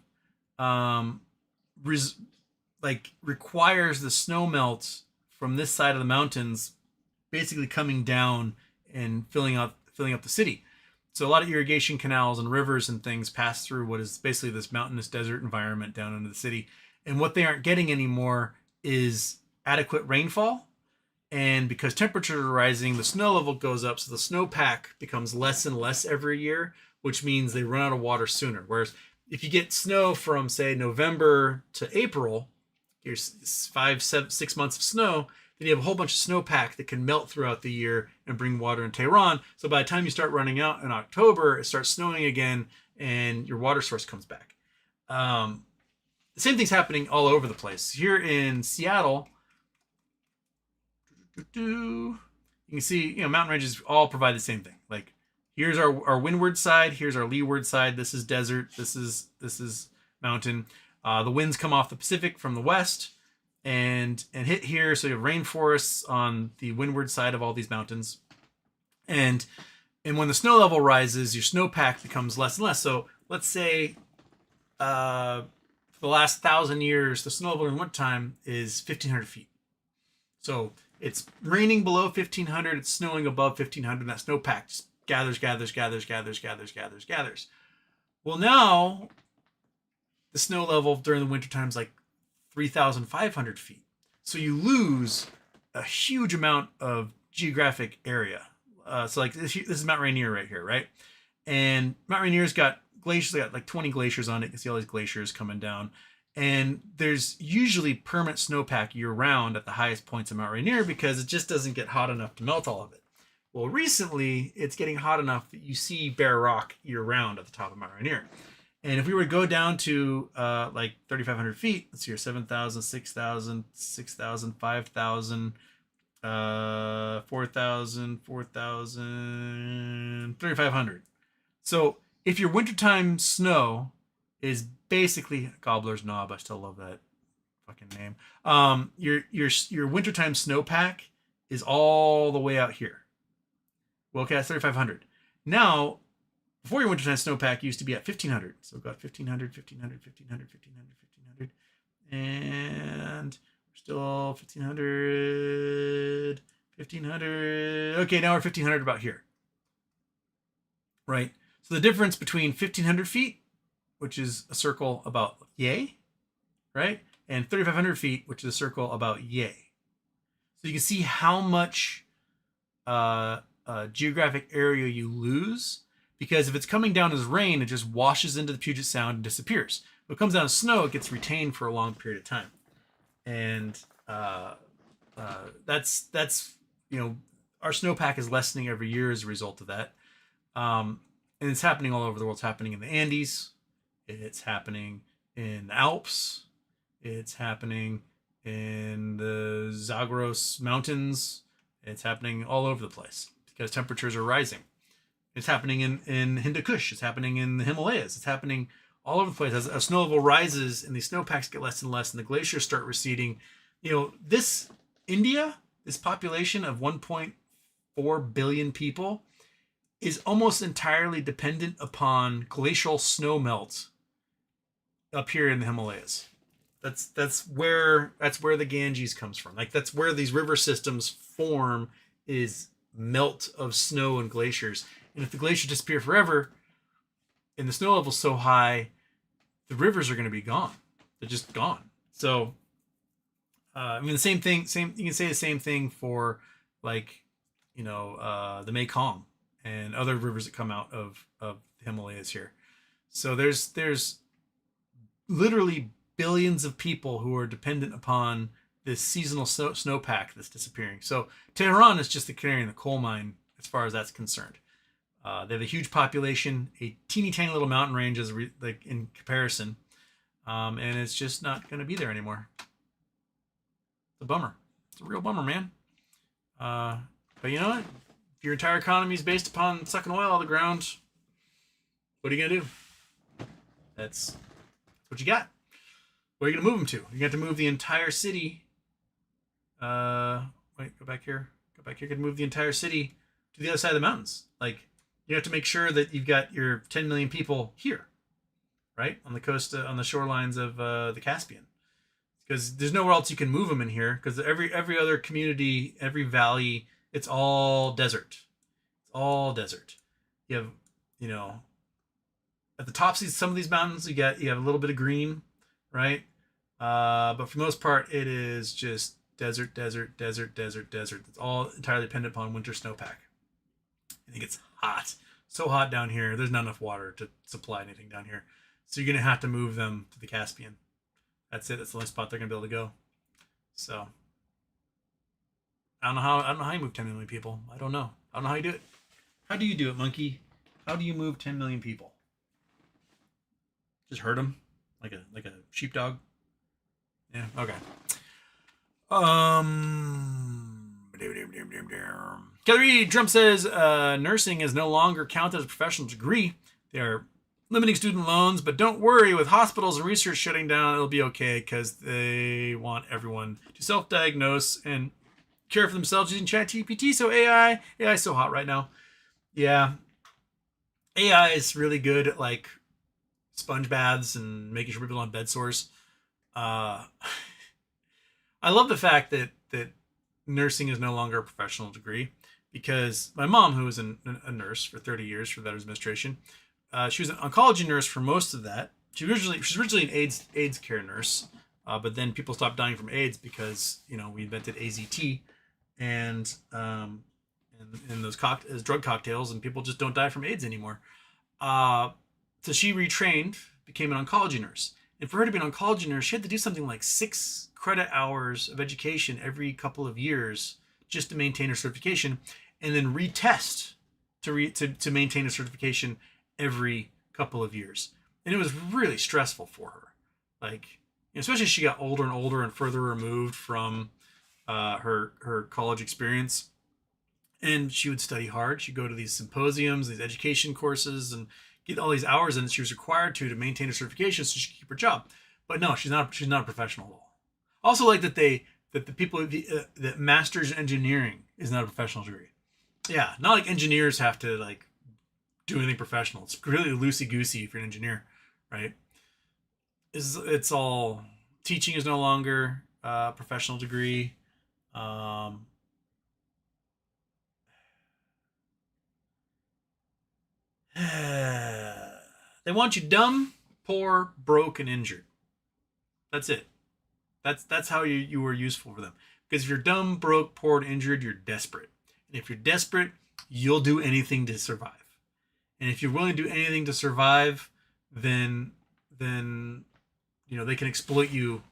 requires the snow melt from this side of the mountains basically coming down and filling up the city. So a lot of irrigation canals and rivers and things pass through what is basically this mountainous desert environment down into the city. And what they aren't getting anymore is adequate rainfall. And because temperatures are rising, the snow level goes up, so the snowpack becomes less and less every year, which means they run out of water sooner. Whereas if you get snow from, say, November to April, here's 6 months of snow, then you have a whole bunch of snowpack that can melt throughout the year and bring water in Tehran. So by the time you start running out in October, it starts snowing again and your water source comes back. The same thing's happening all over the place. Here in Seattle, you can see, mountain ranges all provide the same thing. Like, here's our windward side, here's our leeward side. This is desert, this is mountain. The winds come off the Pacific from the west and hit here, so you have rainforests on the windward side of all these mountains. And when the snow level rises, your snowpack becomes less and less. So let's say for the last 1,000 years, the snow level in wintertime is 1,500 feet. So it's raining below 1,500, it's snowing above 1,500, and that snowpack just gathers. Well, now the snow level during the wintertime is like 3,500 feet. So you lose a huge amount of geographic area. So like this is Mount Rainier right here, right? And Mount Rainier's got glaciers, got like 20 glaciers on it. You can see all these glaciers coming down. And there's usually permanent snowpack year round at the highest points of Mount Rainier because it just doesn't get hot enough to melt all of it. Well, recently it's getting hot enough that you see bare rock year round at the top of Mount Rainier. And if we were to go down to like 3,500 feet, let's see here, 7,000, 6,000, 6,000, 5,000, 4,000, 4,000, 3,500. So if your wintertime snow is basically Gobbler's Knob, I still love that fucking name. Your wintertime snowpack is all the way out here. Well, okay, that's 3,500. Now, before your wintertime snowpack used to be at 1,500. So we've got 1,500, 1,500, 1,500, 1,500, 1,500. And we're still 1,500, 1,500. Okay, now we're 1,500 about here. Right? So the difference between 1,500 feet, which is a circle about yay, right? And 3,500 feet, which is a circle about yay. So you can see how much geographic area you lose, because if it's coming down as rain, it just washes into the Puget Sound and disappears. If it comes down as snow, it gets retained for a long period of time. And that's our snowpack is lessening every year as a result of that. And it's happening all over the world. It's happening in the Andes. It's happening in the Alps. It's happening in the Zagros Mountains. It's happening all over the place because temperatures are rising. It's happening in Hindu Kush. It's happening in the Himalayas. It's happening all over the place. As snow level rises and these snowpacks get less and less and the glaciers start receding, this population of 1.4 billion people is almost entirely dependent upon glacial snow melt up here in the Himalayas. That's where the Ganges comes from. Like that's where these river systems form, is melt of snow and glaciers. And if the glaciers disappear forever and the snow level's so high, the rivers are going to be gone. They're just gone. So the same thing, you can say the same thing for like, the Mekong and other rivers that come out of the Himalayas here. So there's literally billions of people who are dependent upon this seasonal snowpack that's disappearing. So Tehran is just the canary in the coal mine as far as that's concerned. They have a huge population, a teeny tiny little mountain range in comparison, and it's just not going to be there anymore. It's a bummer. It's a real bummer, man. But you know what? If your entire economy is based upon sucking oil out of the ground, what are you going to do? That's what you got. Where are you going to move them to? You're going to have to move the entire city. Wait, go back here. Go back here. You're going to move the entire city to the other side of the mountains. Like, you have to make sure that you've got your 10 million people here, right? On the coast, on the shorelines of the Caspian. Because there's nowhere else you can move them in here. Because every other community, every valley, it's all desert. It's all desert. You have, at the tops of some of these mountains, you have a little bit of green, right? But for the most part, it is just desert. It's all entirely dependent upon winter snowpack. I think it's hot. So hot down here. There's not enough water to supply anything down here. So you're going to have to move them to the Caspian. That's it. That's the only spot they're going to be able to go. So I don't know how you move 10 million people. I don't know how you do it. How do you do it, monkey? How do you move 10 million people? Just herd them like a sheepdog. Yeah. Okay. Kelly Trump says nursing is no longer counted as a professional degree. They are limiting student loans, but don't worry, with hospitals and research shutting down, it'll be okay because they want everyone to self-diagnose and care for themselves using ChatGPT. So AI is so hot right now. Yeah, AI is really good at like sponge baths and making sure people don't have bed sores. I love the fact that nursing is no longer a professional degree, because my mom, who was a nurse for 30 years for the Veterans Administration, she was an oncology nurse for most of that. She was originally an AIDS care nurse, but then people stopped dying from AIDS because we invented AZT and those drug cocktails, and people just don't die from AIDS anymore. So she retrained, became an oncology nurse, And for her to be an oncology nurse, she had to do something like 6 credit hours of education every couple of years just to maintain her certification, and then retest to maintain a certification every couple of years. And it was really stressful for her. Like, especially as she got older and older and further removed from her college experience. And she would study hard. She'd go to these symposiums, these education courses, and get all these hours in that she was required to maintain her certification so she could keep her job. But no, she's not a professional at all. Also, like that the people that master's in engineering is not a professional degree. Yeah, not like engineers have to like do anything professional. It's really loosey goosey if you're an engineer, right? It's all teaching is no longer a professional degree. They want you dumb, poor, broke, and injured. That's it. That's how you are useful for them. Because if you're dumb, broke, poor, and injured, you're desperate. And if you're desperate, you'll do anything to survive. And if you're willing to do anything to survive, then they can exploit you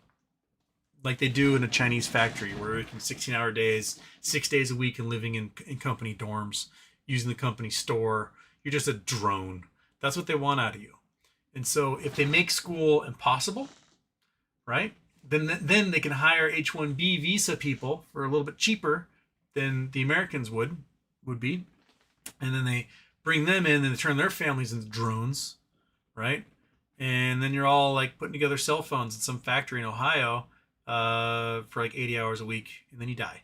like they do in a Chinese factory where you're working 16-hour days, 6 days a week, and living in company dorms, using the company store. You're just a drone. That's what they want out of you. And so if they make school impossible, right, then they can hire H-1B visa people for a little bit cheaper than the Americans would be. And then they bring them in and they turn their families into drones, right? And then you're all like putting together cell phones in some factory in Ohio for like 80 hours a week, and then you die.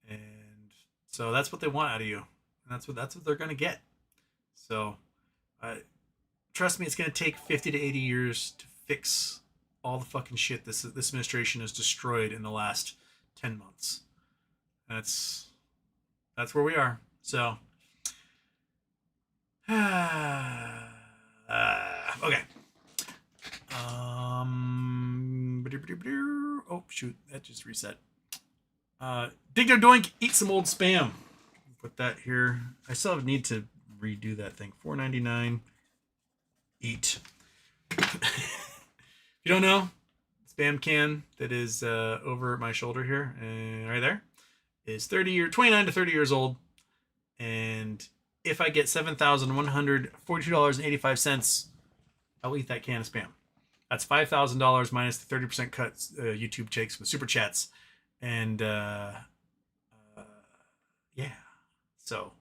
And so that's what they want out of you. And that's what they're going to get. So trust me, it's going to take 50 to 80 years to fix all the fucking shit this administration has destroyed in the last 10 months. That's where we are. So okay. Oh shoot, that just reset. Dig their doink, eat some old spam. Put that here. I still need to redo that thing. $4.99. Eat. If you don't know, spam can that is over my shoulder here, right there, is 29 to 30 years old, and if I get $7,142.85, I'll eat that can of spam. That's $5,000 minus the 30% cut YouTube takes with super chats, and yeah. So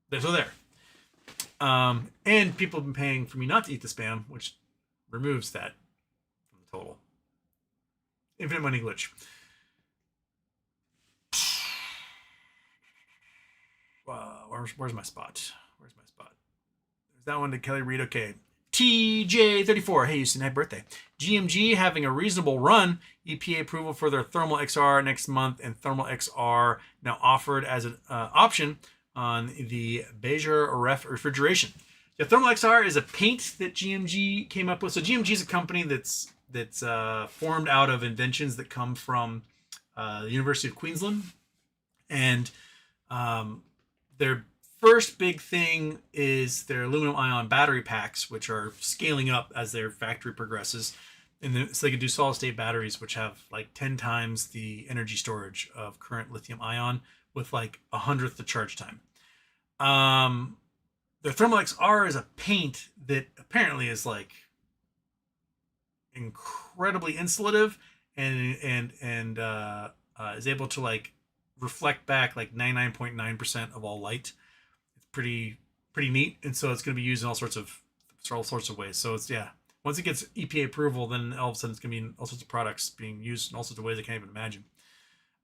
there. And people have been paying for me not to eat the spam, which removes that from the total. Infinite money glitch. Where's my spot? There's that one to Kelly Reed. Okay. TJ34. Hey, Houston, happy birthday. GMG having a reasonable run. EPA approval for their Thermal XR next month, and Thermal XR now offered as an option on the Bejer refrigeration. The Thermal XR is a paint that GMG came up with. So GMG is a company that's formed out of inventions that come from the University of Queensland, and their first big thing is their aluminum ion battery packs, which are scaling up as their factory progresses. And then, so they can do solid state batteries, which have like 10 times the energy storage of current lithium ion with like 1/100th the charge time. Their Thermal XR is a paint that apparently is like incredibly insulative and is able to like reflect back like 99.9% of all light. It's pretty neat, and so it's going to be used in all sorts of ways. So it's, yeah, once it gets EPA approval, then all of a sudden it's going to be in all sorts of products being used in all sorts of ways I can't even imagine.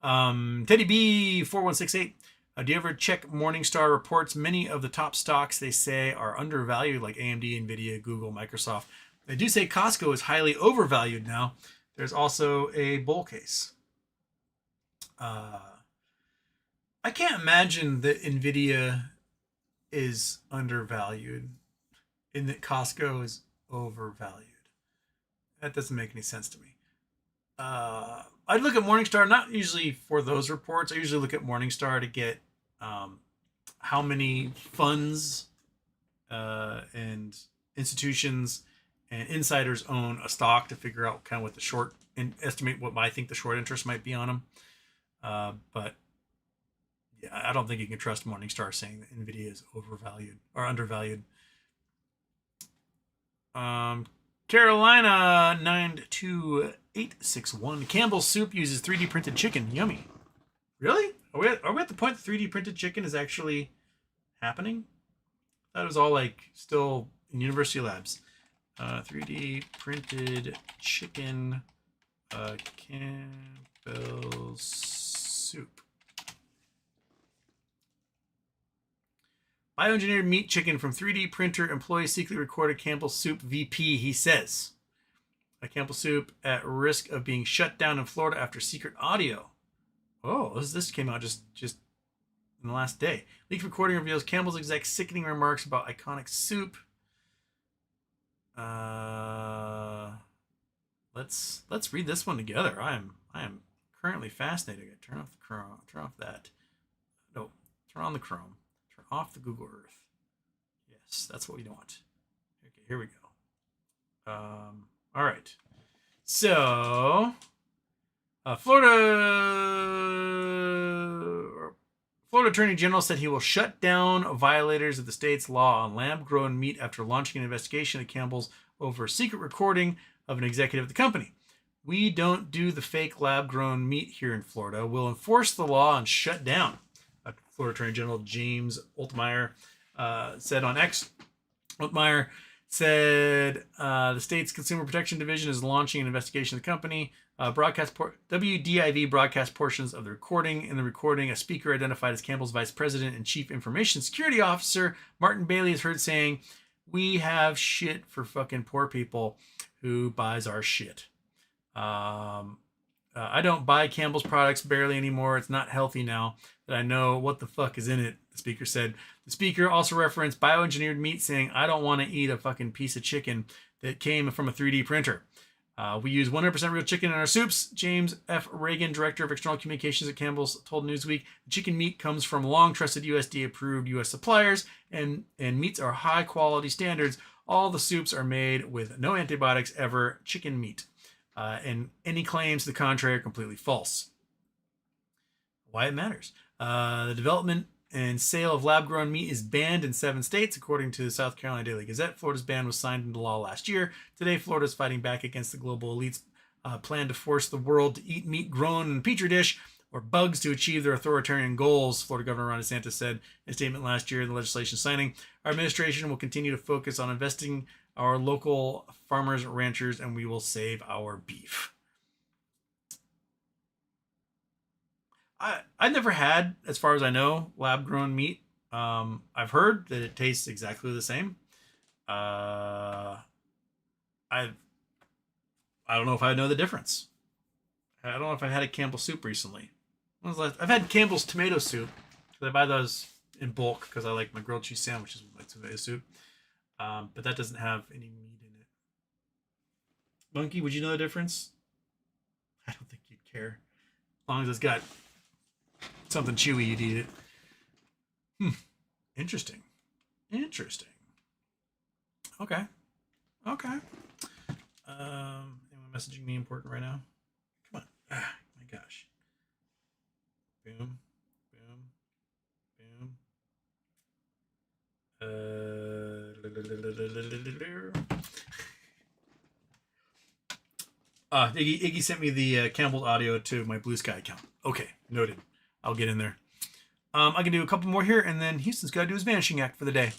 Teddy B 4168. Do you ever check Morningstar reports? Many of the top stocks they say are undervalued, like AMD, Nvidia, Google, Microsoft. They do say Costco is highly overvalued now. There's also a bull case. I can't imagine that Nvidia is undervalued and that Costco is overvalued. That doesn't make any sense to me. I'd look at Morningstar, not usually for those reports. I usually look at Morningstar to get how many funds and institutions and insiders own a stock to figure out kind of what the short and estimate what I think the short interest might be on them. But yeah, I don't think you can trust Morningstar saying that Nvidia is overvalued or undervalued. Carolina 92861. Campbell's Soup uses 3D printed chicken. Yummy. Really? Are we at the point that 3D printed chicken is actually happening? That was all like still in university labs. 3D printed chicken. Campbell's Soup. Bioengineered meat chicken from 3D printer. Employee secretly recorded Campbell's Soup VP. He says, Campbell's Soup at risk of being shut down in Florida after secret audio. Oh, this came out just in the last day. Leaked recording reveals Campbell's exec's sickening remarks about iconic soup. Let's read this one together. I am currently fascinated. Turn off the Chrome. Turn off that. No, turn on the Chrome. Turn off the Google Earth. Yes, that's what we want. Okay, here we go. All right. So, Florida Attorney General said he will shut down violators of the state's law on lab-grown meat after launching an investigation at Campbell's over a secret recording of an executive at the company. We don't do the fake lab-grown meat here in Florida. We'll enforce the law and shut down. Florida Attorney General James Oltmeyer said on X. Oltmeyer said the state's Consumer Protection Division is launching an investigation of the company. WDIV broadcast portions of the recording. In the recording, a speaker identified as Campbell's Vice President and Chief Information Security Officer, Martin Bailey, is heard saying, "We have shit for fucking poor people who buys our shit. I don't buy Campbell's products barely anymore. It's not healthy now that I know what the fuck is in it," the speaker said. The speaker also referenced bioengineered meat, saying, "I don't want to eat a fucking piece of chicken that came from a 3D printer. We use 100% real chicken in our soups." James F. Reagan, Director of External Communications at Campbell's, told Newsweek, "Chicken meat comes from long trusted USDA-approved U.S. suppliers, and meats are high-quality standards. All the soups are made with no antibiotics ever. Chicken meat. And any claims to the contrary are completely false." Why it matters. The development and sale of lab-grown meat is banned in 7 states, according to the South Carolina Daily Gazette. Florida's ban was signed into law last year. Today, Florida is fighting back against the global elites' plan to force the world to eat meat grown in a petri dish or bugs to achieve their authoritarian goals, Florida Governor Ron DeSantis said in a statement last year in the legislation signing. "Our administration will continue to focus on investing our local farmers, ranchers, and we will save our beef." I've never had, as far as I know, lab-grown meat. I've heard that it tastes exactly the same. I don't know if I know the difference. I don't know if I had a Campbell's soup recently. I've had Campbell's tomato soup. I buy those in bulk because I like my grilled cheese sandwiches with my tomato soup. But that doesn't have any meat in it. Monkey, would you know the difference? I don't think you'd care. As long as it's got something chewy, you'd eat it. Interesting. Okay. Anyone messaging me important right now? Come on. My gosh. Boom. Iggy sent me the Campbell's audio to my Blue Sky account. Okay, noted. I'll get in there. I can do a couple more here, and then Houston's got to do his vanishing act for the day.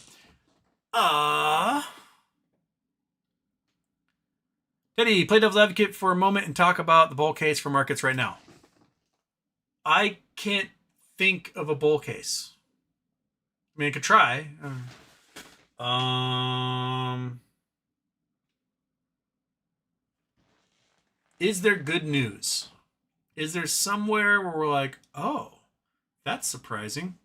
Teddy, play devil's advocate for a moment and talk about the bull case for markets right now. I can't think of a bull case. I mean, I could try. Is there good news? Is there somewhere where we're like, oh, that's surprising?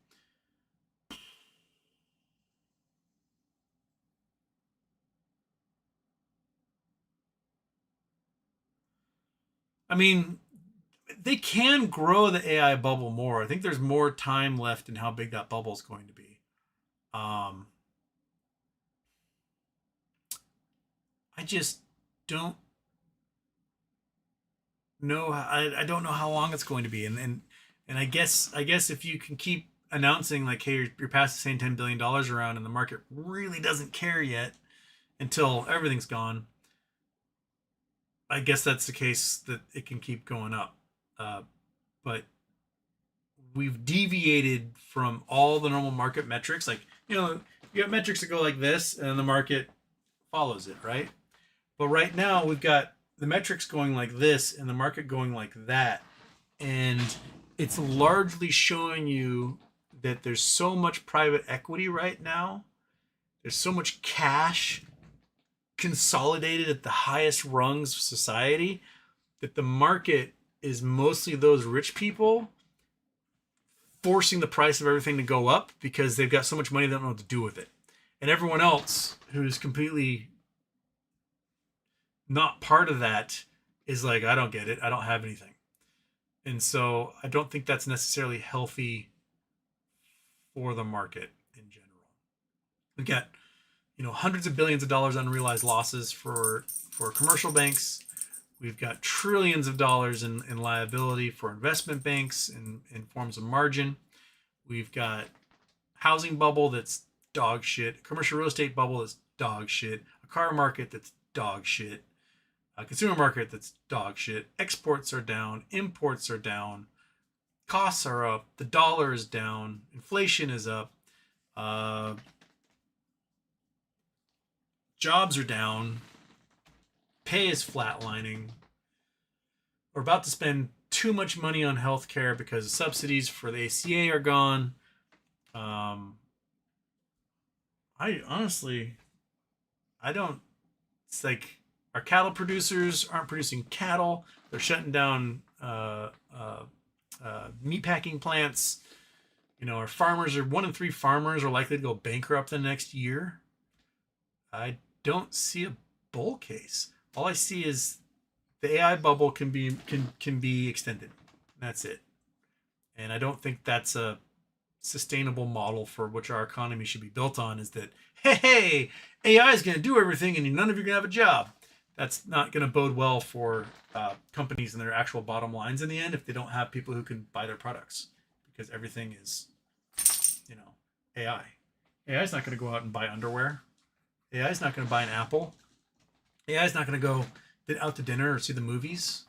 I mean, they can grow the AI bubble more. I think there's more time left in how big that bubble is going to be. I just don't know. I don't know how long it's going to be, and I guess if you can keep announcing like, hey, you're past the same $10 billion around, and the market really doesn't care yet until everything's gone. I guess that's the case that it can keep going up, but we've deviated from all the normal market metrics. Like, you got metrics that go like this, and the market follows it, right? But right now we've got the metrics going like this and the market going like that, and it's largely showing you that there's so much private equity right now. There's so much cash consolidated at the highest rungs of society that the market is mostly those rich people forcing the price of everything to go up because they've got so much money they don't know what to do with it. And everyone else who's completely not part of that is like, I don't get it. I don't have anything. And so I don't think that's necessarily healthy for the market in general. We've got, hundreds of billions of dollars unrealized losses for commercial banks. We've got trillions of dollars in liability for investment banks in forms of margin. We've got housing bubble that's dog shit, commercial real estate bubble that's dog shit, a car market that's dog shit, a consumer market that's dog shit. Exports are down, imports are down, costs are up, the dollar is down, inflation is up, jobs are down, pay is flatlining. We're about to spend too much money on healthcare because subsidies for the ACA are gone. I honestly, it's like our cattle producers aren't producing cattle. They're shutting down meatpacking plants. Our farmers are 1 in 3 farmers are likely to go bankrupt the next year. I don't see a bull case. All I see is the AI bubble can be extended. That's it. And I don't think that's a sustainable model for which our economy should be built on, is that, hey, AI is going to do everything and none of you are going to have a job. That's not going to bode well for companies and their actual bottom lines in the end if they don't have people who can buy their products, because everything is, AI. AI is not going to go out and buy underwear. AI is not going to buy an Apple. AI is not going to go out to dinner or see the movies.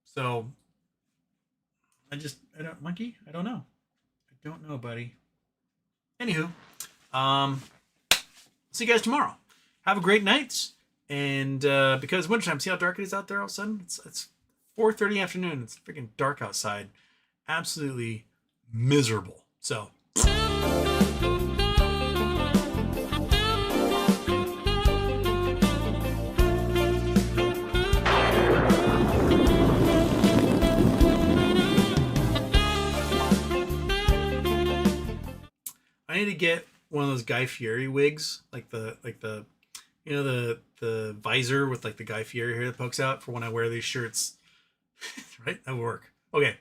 So I don't know. I don't know, buddy. Anywho, see you guys tomorrow. Have a great night. And because wintertime, see how dark it is out there all of a sudden? It's 4:30 afternoon. It's freaking dark outside. Absolutely miserable. So I need to get one of those Guy Fieri wigs, like the the visor with like the Guy Fieri hair that pokes out for when I wear these shirts. Right? That would work. Okay.